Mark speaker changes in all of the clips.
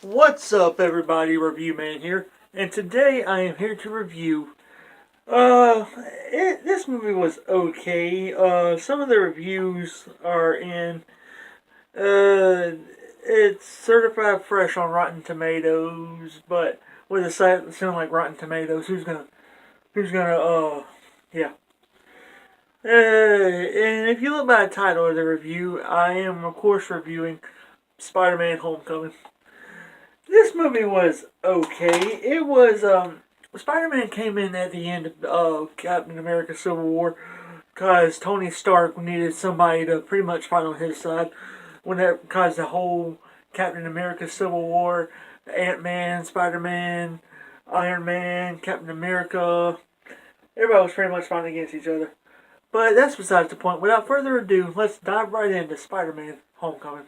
Speaker 1: What's up, everybody? Review Man here, and today I am here to review. This movie was okay. Some of the reviews are in. It's certified fresh on Rotten Tomatoes, but with a site that sound like Rotten Tomatoes, yeah. And if you look by the title of the review, I am of course reviewing Spider-Man: Homecoming. This movie was okay. It was Spider-Man came in at the end of Captain America: Civil War because Tony Stark needed somebody to pretty much fight on his side. Because the whole Captain America: Civil War, Ant-Man, Spider-Man, Iron Man, Captain America, everybody was pretty much fighting against each other. But that's besides the point. Without further ado, let's dive right into Spider-Man: Homecoming.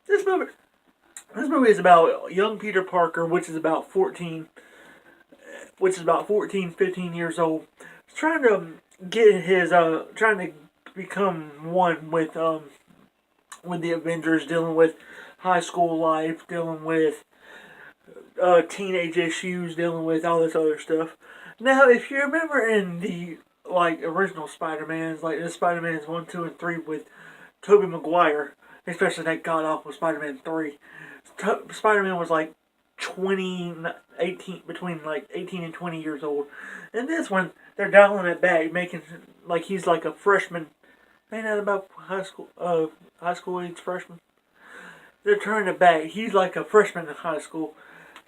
Speaker 1: This movie This movie is about young Peter Parker, which is about 14, 15 years old, trying to trying to become one with the Avengers, dealing with high school life, dealing with teenage issues, dealing with all this other stuff. Now, if you remember in the original Spider-Mans, like the Spider-Mans 1, 2, and 3 with Tobey Maguire, especially that god awful Spider-Man 3, Spider-Man was like 20, 18, between like 18 and 20 years old. And this one, they're dialing it back, making like he's like a freshman. Ain't that about high school age freshman? They're turning it back. He's like a freshman in high school.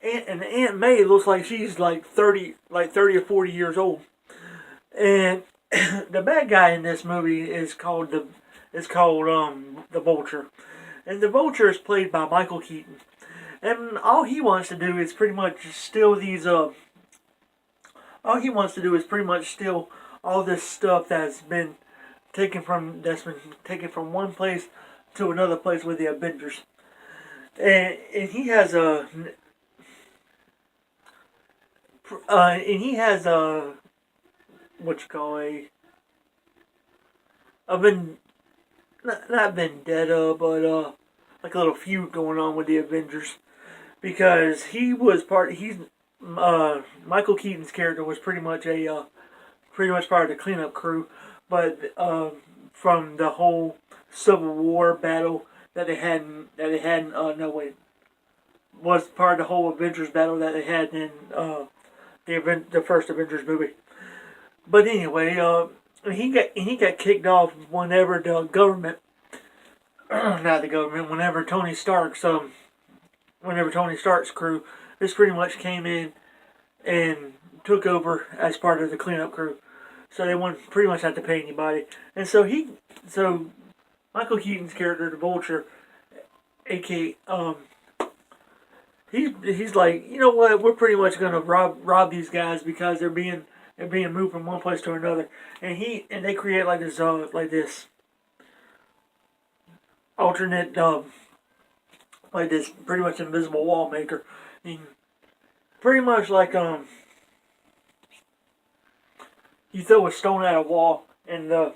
Speaker 1: And Aunt May looks like she's like 30, or 40 years old. And the bad guy in this movie is called the Vulture. And the Vulture is played by Michael Keaton. And all he wants to do is pretty much steal all this stuff that's been taken from one place to another place with the Avengers. And he has what you call a not vendetta, but like a little feud going on with the Avengers, because Michael Keaton's character was pretty much part of the cleanup crew, but from the whole Civil War battle was part of the whole Avengers battle that they had in the first Avengers movie. But anyway, he got kicked off whenever the government, not the government, whenever Tony Stark's crew, this pretty much came in and took over as part of the cleanup crew. So they wouldn't pretty much have to pay anybody. And so Michael Keaton's character, the Vulture, aka he's like, you know what, we're pretty much gonna rob these guys because they're being moved from one place to another. And they create this alternate like this pretty much invisible wall maker. And pretty much like you throw a stone at a wall and the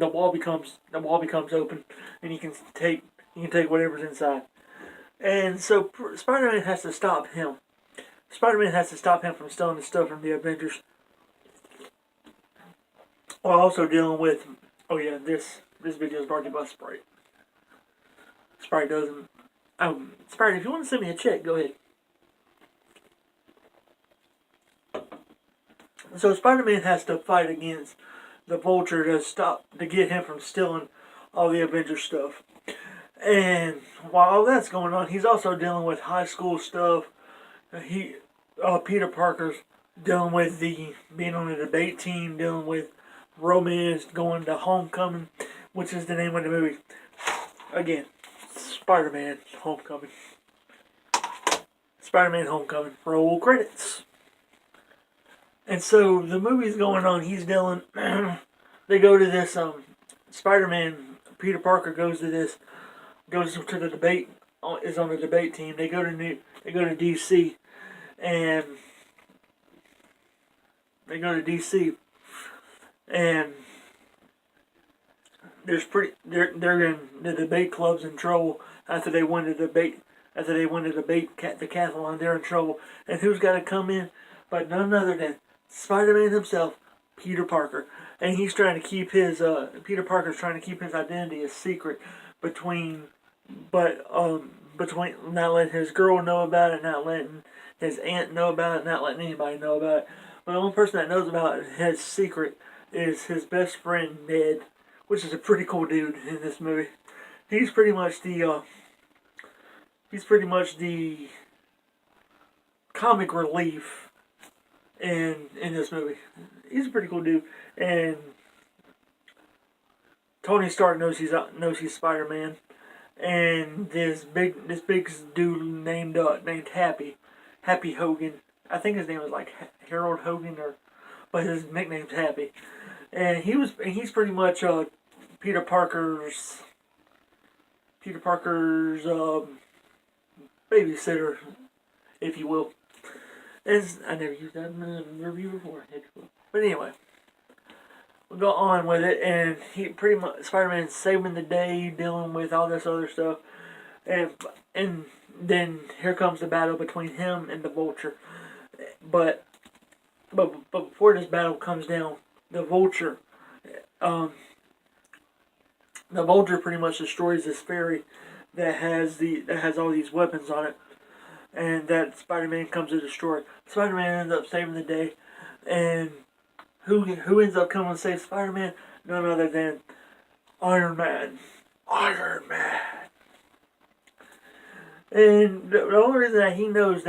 Speaker 1: wall becomes open, and you can take whatever's inside. And so Spider-Man has to stop him. Spider-Man has to stop him from stealing the stuff from the Avengers, while also dealing with, oh yeah, this video is brought to you by Sprite. Sprite doesn't. Sprite, if you want to send me a check, go ahead. So Spider-Man has to fight against the Vulture to get him from stealing all the Avengers stuff. And while all that's going on, he's also dealing with high school stuff. Peter Parker's dealing with being on the debate team, dealing with romance, going to Homecoming, which is the name of the movie. Again, Spider-Man: Homecoming. Spider-Man: Homecoming. Roll credits. And so the movie's going on. He's dealing. They go to this. Spider-Man. Peter Parker goes to the debate. Is on the debate team. They go to DC, and they're in the debate club's in trouble after they win the debate. After they win the debate, the decathlon, they're in trouble. And who's got to come in? But none other than Spider-Man himself, Peter Parker. And he's trying to keep his, Peter Parker's trying to keep his identity a secret between, between not letting his girl know about it, not letting his aunt know about it, not letting anybody know about it. But the only person that knows about his secret is his best friend, Ned, which is a pretty cool dude in this movie. He's pretty much the comic relief in this movie. He's a pretty cool dude, and Tony Stark knows he's Spider-Man, and this big dude named Happy Hogan. I think his name was like Harold Hogan, but his nickname's Happy, and he's pretty much Peter Parker's babysitter, if you will. I never used that in a review before. But anyway, we'll go on with it, and he pretty much Spider-Man's saving the day, dealing with all this other stuff, and then here comes the battle between him and the Vulture. But before this battle comes down, the Vulture pretty much destroys this fairy that has all these weapons on it, and that Spider-Man comes to destroy. Spider-Man ends up saving the day, and who ends up coming to save Spider-Man? None other than Iron Man. Iron Man. And the only reason that he knows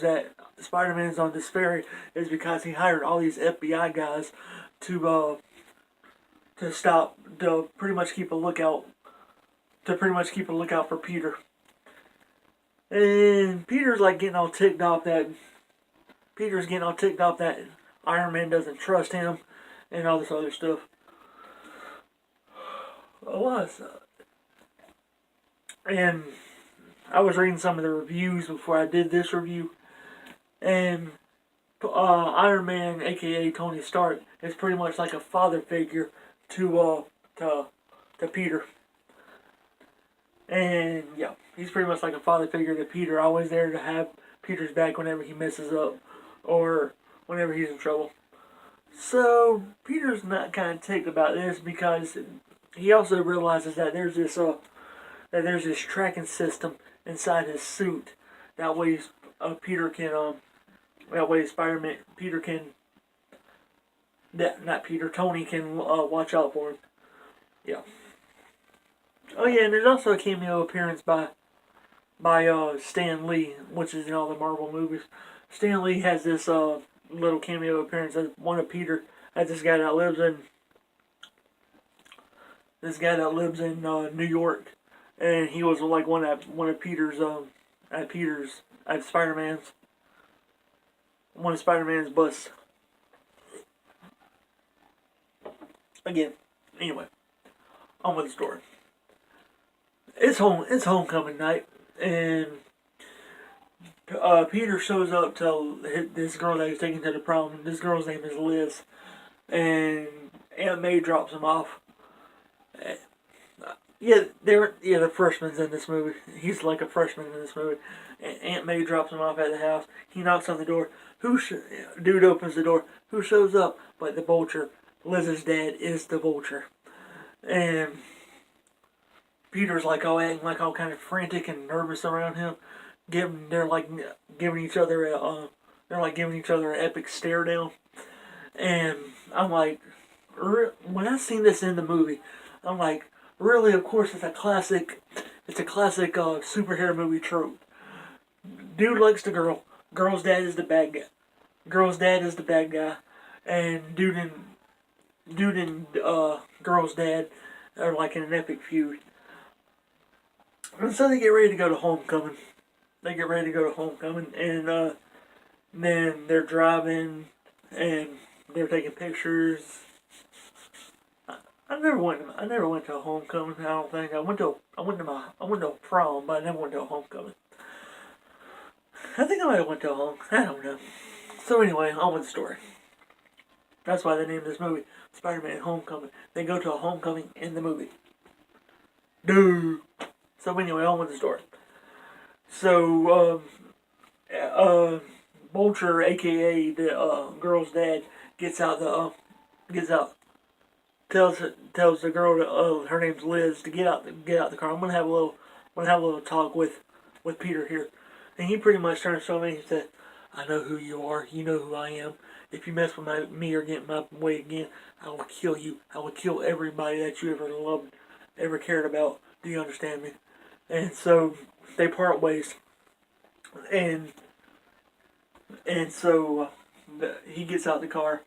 Speaker 1: that Spider-Man's on this ferry is because he hired all these FBI guys to pretty much keep a lookout for Peter. And Peter's getting all ticked off that Iron Man doesn't trust him and all this other stuff. And I was reading some of the reviews before I did this review, and Iron Man, aka Tony Stark, is pretty much like a father figure to Peter. And yeah, he's pretty much like a father figure to Peter, always there to have Peter's back whenever he messes up or whenever he's in trouble. So Peter's not kind of ticked about this because he also realizes that there's this tracking system inside his suit. That way, Tony can watch out for him. Yeah. Oh yeah, and there's also a cameo appearance by Stan Lee, which is in all the Marvel movies. Stan Lee has this little cameo appearance as one of Peter, as this guy that lives in New York, and he was like one of Spider-Man's bus. Again, anyway, on with the story. It's homecoming night, and Peter shows up to this girl that he's taking to the prom. This girl's name is Liz, and Aunt May drops him off. The freshman's in this movie. He's like a freshman in this movie. And Aunt May drops him off at the house. He knocks on the door. Dude opens the door. Who shows up? But the Vulture. Liz's dad is the Vulture, and Peter's acting all kind of frantic and nervous around him. They're giving each other an epic stare down. And I'm like, when I seen this in the movie, I'm like, really? Of course, it's a classic superhero movie trope. Dude likes the girl. Girl's dad is the bad guy. And dude and girl's dad are like in an epic feud. And so they get ready to go to homecoming. And then they're driving, and they're taking pictures. I never went to a homecoming. I don't think I went to a prom, but I never went to a homecoming. I think I might have went to a home. I don't know. So anyway, on with the story. That's why they named this movie Spider-Man Homecoming. They go to a homecoming in the movie. Dude. So anyway, on with the story. So, Vulture, aka the girl's dad, gets out gets out, tells the girl that her name's Liz to get out the car. I'm gonna have a little talk with Peter here, and he pretty much turns to me and said, "I know who you are. You know who I am. If you mess with me or get in my way again, I will kill you. I will kill everybody that you ever loved, ever cared about. Do you understand me?" And so they part ways, and so he gets out the car,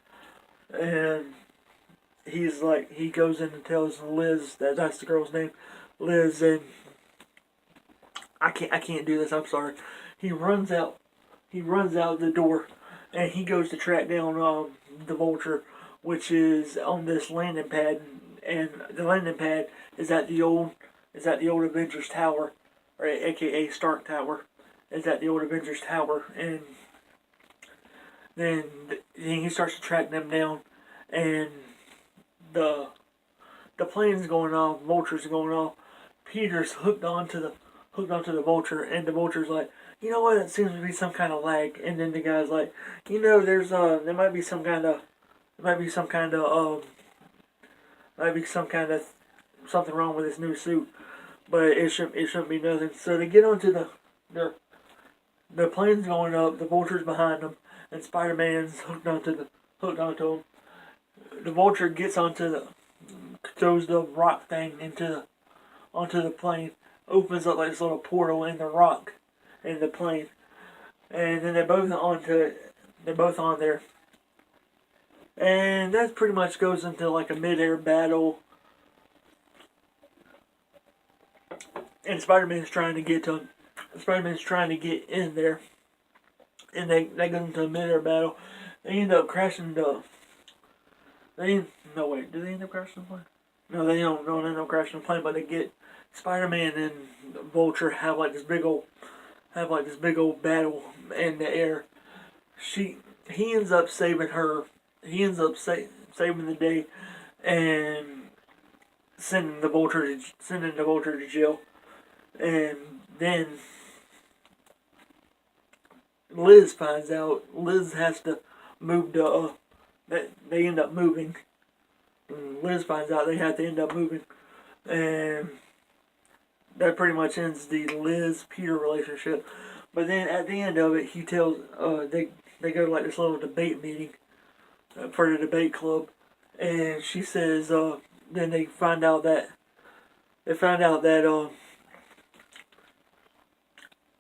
Speaker 1: and he goes in and tells Liz that's the girl's name, Liz, and I can't do this. I'm sorry. He runs out the door, and he goes to track down the Vulture, which is on this landing pad, and the landing pad is at the old Avengers Tower, or AKA Stark Tower, is at the old Avengers Tower, and then he starts to track them down, and the plane's going off, Vulture's going off. Peter's hooked onto the Vulture, and the Vulture's like, you know what? It seems to be some kind of lag. And then the guy's like, there's there might be some kind of something wrong with this new suit, but it shouldn't be nothing. So they get onto the plane's going up, the Vulture's behind them, and Spider-Man's hooked onto him. The Vulture gets throws the rock thing onto the plane, opens up like this little portal in the rock in the plane, and then they're both on there, and that pretty much goes into like a mid-air battle, and Spider-Man's trying to get in there, and they go into a mid-air battle. They end up crashing do they end up crashing the plane? No, they don't end up crashing the plane, but they get Spider-Man and Vulture have like this big old battle in the air. He ends up saving her. He ends up saving the day and sending the Vulture to jail. And then Liz finds out. Liz has to move to they end up moving. Liz finds out they have to end up moving, and that pretty much ends the Liz-Peter relationship. But then at the end of it, he tells they go to like this little debate meeting for the debate club, and she says then they find out that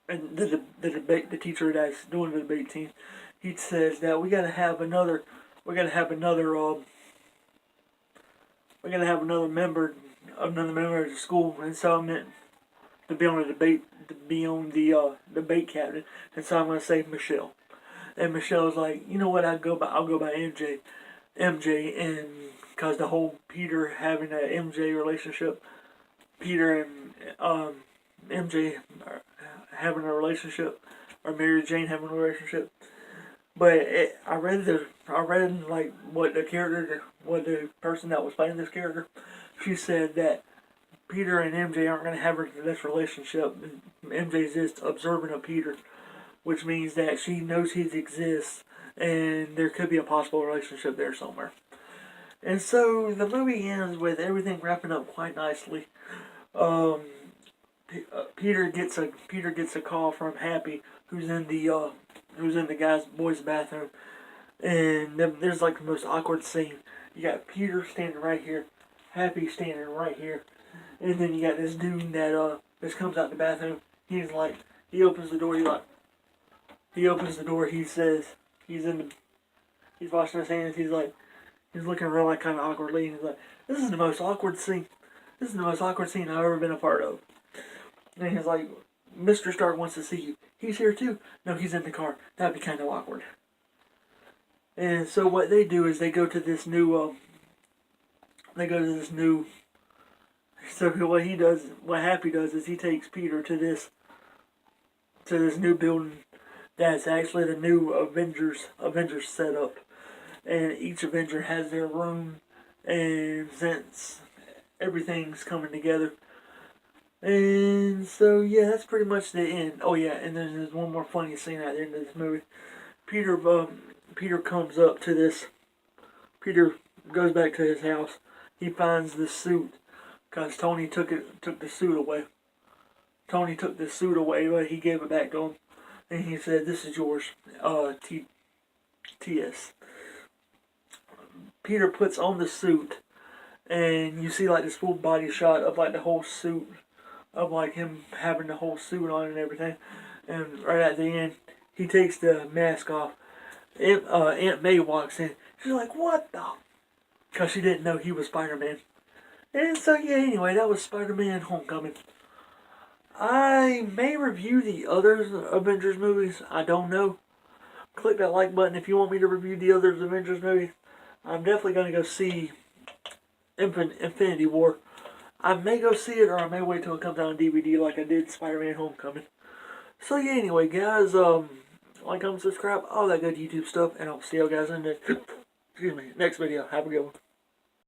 Speaker 1: and the teacher that's doing the debate team, he says that we gotta have another member of the school, and so I meant to be on the debate captain, and so I'm gonna say Michelle. And Michelle's like, you know what? I'll go by MJ, and because the whole Peter having an MJ relationship, Peter and MJ having a relationship, or Mary Jane having a relationship. But I read like what the person that was playing this character, she said that Peter and MJ aren't going to have this relationship. MJ's just observant of Peter, which means that she knows he exists, and there could be a possible relationship there somewhere. And so the movie ends with everything wrapping up quite nicely. Peter gets a call from Happy, who's in the boys' bathroom, and there's like the most awkward scene. You got Peter standing right here, Happy standing right here, and then you got this dude that just comes out the bathroom. He opens the door. He says he's washing his hands. He's looking around like kind of awkwardly, and he's like, "This is the most awkward scene. This is the most awkward scene I've ever been a part of." And he's like, "Mr. Stark wants to see you. He's here too." "No, he's in the car." That'd be kind of awkward. And so what they do is they go to this new. So what Happy does is he takes Peter to this new building that's actually the new Avengers setup. and each Avenger has their room, and since everything's coming together. And so, yeah, that's pretty much the end. Oh, yeah, and then there's one more funny scene at the end of this movie. Peter comes up to this. Peter goes back to his house. He finds the suit because Tony took the suit away. Tony took the suit away, but he gave it back to him, and he said, "This is yours, TS." Peter puts on the suit, and you see like this full body shot of like the whole suit, of like him having the whole suit on and everything. And right at the end, he takes the mask off. Aunt May walks in. She's like, "What the?" Because she didn't know he was Spider-Man. And so, yeah, anyway, that was Spider-Man Homecoming. I may review the other Avengers movies. I don't know. Click that like button if you want me to review the other Avengers movies. I'm definitely going to go see Infinity War. I may go see it, or I may wait till it comes out on DVD like I did Spider-Man Homecoming. So, yeah, anyway, guys, like, comment, subscribe, all that good YouTube stuff, and I'll see you guys in the next video. Have a good one.